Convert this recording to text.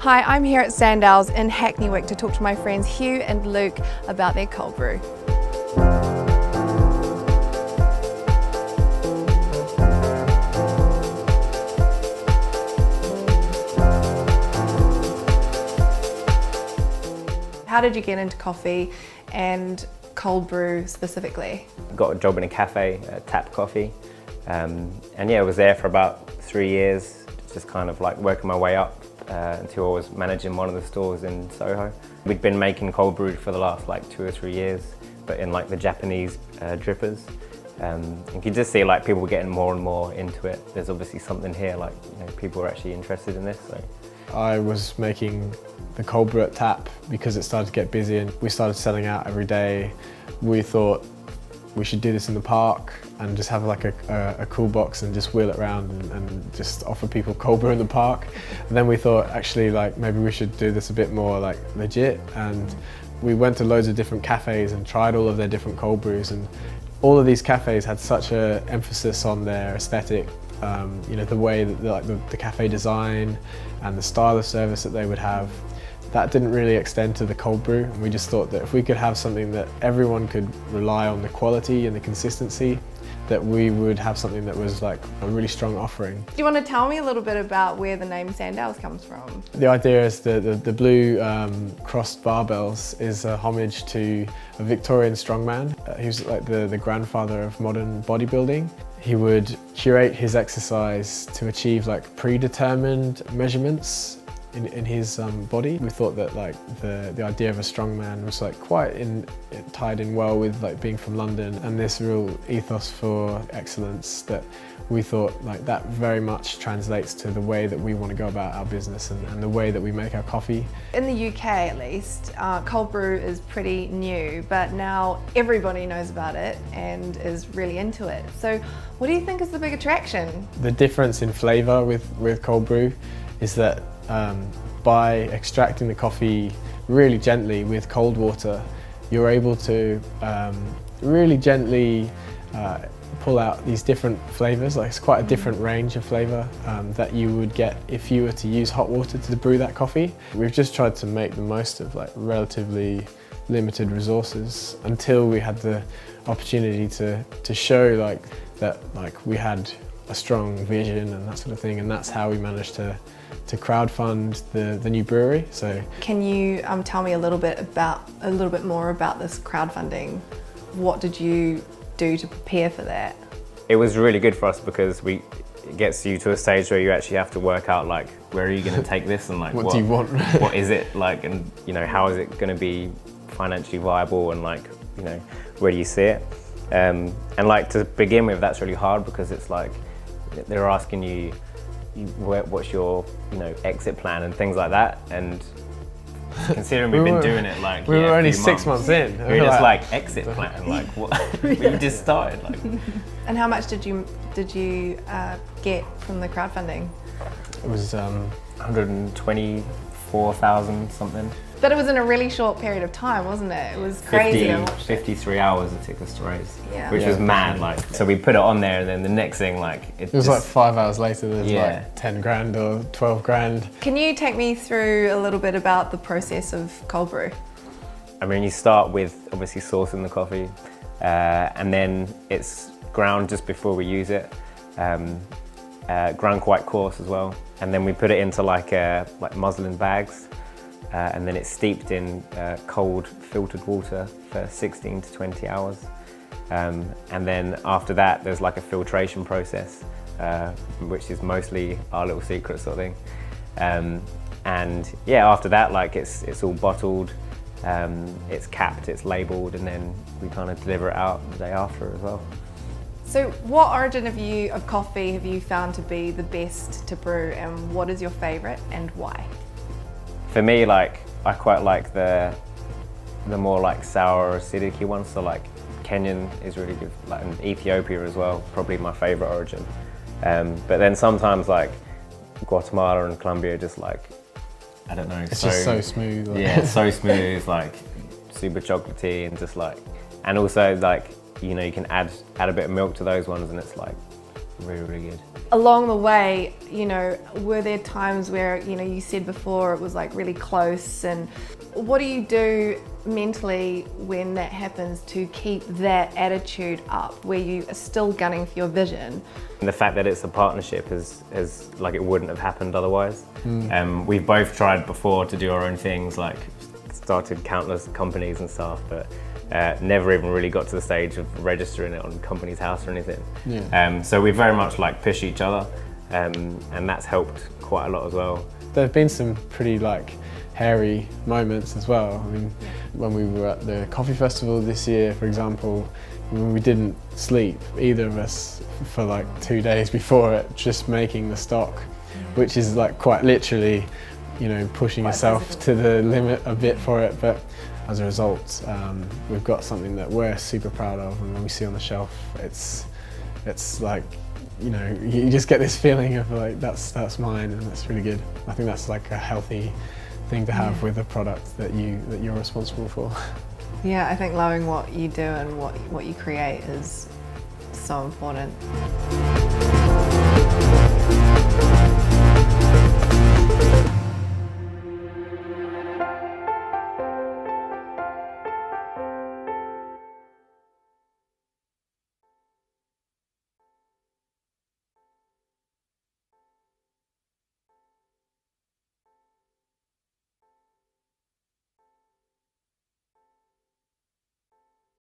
Hi, I'm here at Sandows in Hackney Wick to talk to my friends Hugh and Luke about their cold brew. How did you get into coffee and cold brew specifically? Got a job in a cafe, Tap Coffee, and yeah, I was there for about 3 years, just kind of like working my way up until I was managing one of the stores in Soho. We'd been making cold brew for the last like 2 or 3 years, but in like the Japanese drippers. And you can just see like people were getting more and more into it. There's obviously something here, like people are actually interested in this. So I was making the cold brew at Tap because it started to get busy and we started selling out every day. We thought we should do this in the park and just have like a cool box and just wheel it around and just offer people cold brew in the park. And then we thought actually like maybe we should do this a bit more like legit, and we went to loads of different cafes and tried all of their different cold brews, and all of these cafes had such an emphasis on their aesthetic, the way that the cafe design and the style of service that they would have. That didn't really extend to the cold brew, and we just thought that if we could have something that everyone could rely on the quality and the consistency, that we would have something that was like a really strong offering. Do you want to tell me a little bit about where the name Sandows comes from? The idea is the blue crossed barbells is a homage to a Victorian strongman. He was like the grandfather of modern bodybuilding. He would curate his exercise to achieve like predetermined measurements in his body. We thought that like the idea of a strongman was like tied in well with like being from London and this real ethos for excellence, that we thought like that very much translates to the way that we want to go about our business and the way that we make our coffee. In the UK at least, cold brew is pretty new, but now everybody knows about it and is really into it. So what do you think is the big attraction? The difference in flavour with cold brew is that by extracting the coffee really gently with cold water, you're able to really gently pull out these different flavours. Like it's quite a different range of flavour that you would get if you were to use hot water to brew that coffee. We've just tried to make the most of like relatively limited resources until we had the opportunity to show like that like we had a strong vision and that sort of thing, and that's how we managed to crowdfund the new brewery. So can you tell me a little bit more about this crowdfunding? What did you do to prepare for that? it was really good for us because it gets you to a stage where you actually have to work out like where are you going to take this and like what do you want? What is it like, and how is it going to be financially viable, and like where do you see it? And like to begin with, that's really hard because it's like they're asking you what's your exit plan and things like that, and considering we've been doing it like we were only 6 months in, we were just like exit plan like what we just started like. And how much did you get from the crowdfunding? It was 124,000 something. But it was in a really short period of time, wasn't it? It was crazy. 53 hours it took us to raise, yeah. Which was mad. Like, so we put it on there, and then the next thing, like, it was like 5 hours later. There's like 10 grand or 12 grand. Can you take me through a little bit about the process of cold brew? I mean, you start with obviously sourcing the coffee, and then it's ground just before we use it. Ground quite coarse as well, and then we put it into like muslin bags. And then it's steeped in cold filtered water for 16 to 20 hours. And then after that, there's like a filtration process, which is mostly our little secret sort of thing. And yeah, after that, like it's all bottled, it's capped, it's labeled, and then we kind of deliver it out the day after as well. So what origin of coffee have you found to be the best to brew, and what is your favorite and why? For me, like, I quite like the more like sour acidic ones. So like Kenyan is really good, like, and Ethiopia as well, probably my favorite origin. But then sometimes like Guatemala and Colombia are just like, I don't know. It's just so smooth. Like. Yeah, it's so smooth, like super chocolatey, and just like, and also like, you can add a bit of milk to those ones, and it's like really, really good. Along the way, you know, were there times where, you know, you said before it was like really close, and what do you do mentally when that happens to keep that attitude up, where you are still gunning for your vision? And the fact that it's a partnership is like it wouldn't have happened otherwise. We've both tried before to do our own things, like started countless companies and stuff, but never even really got to the stage of registering it on Company's House or anything. Yeah. So we very much like push each other, and that's helped quite a lot as well. There have been some pretty like hairy moments as well. I mean, when we were at the coffee festival this year, for example, when we didn't sleep, either of us, for like 2 days before it, just making the stock, which is like quite literally, you know, pushing yourself to the limit a bit for it. But as a result, we've got something that we're super proud of, and when we see on the shelf, it's like, you know, you just get this feeling of like that's mine, and that's really good. I think that's like a healthy thing to have with a product that you're responsible for. Yeah, I think loving what you do and what you create is so important.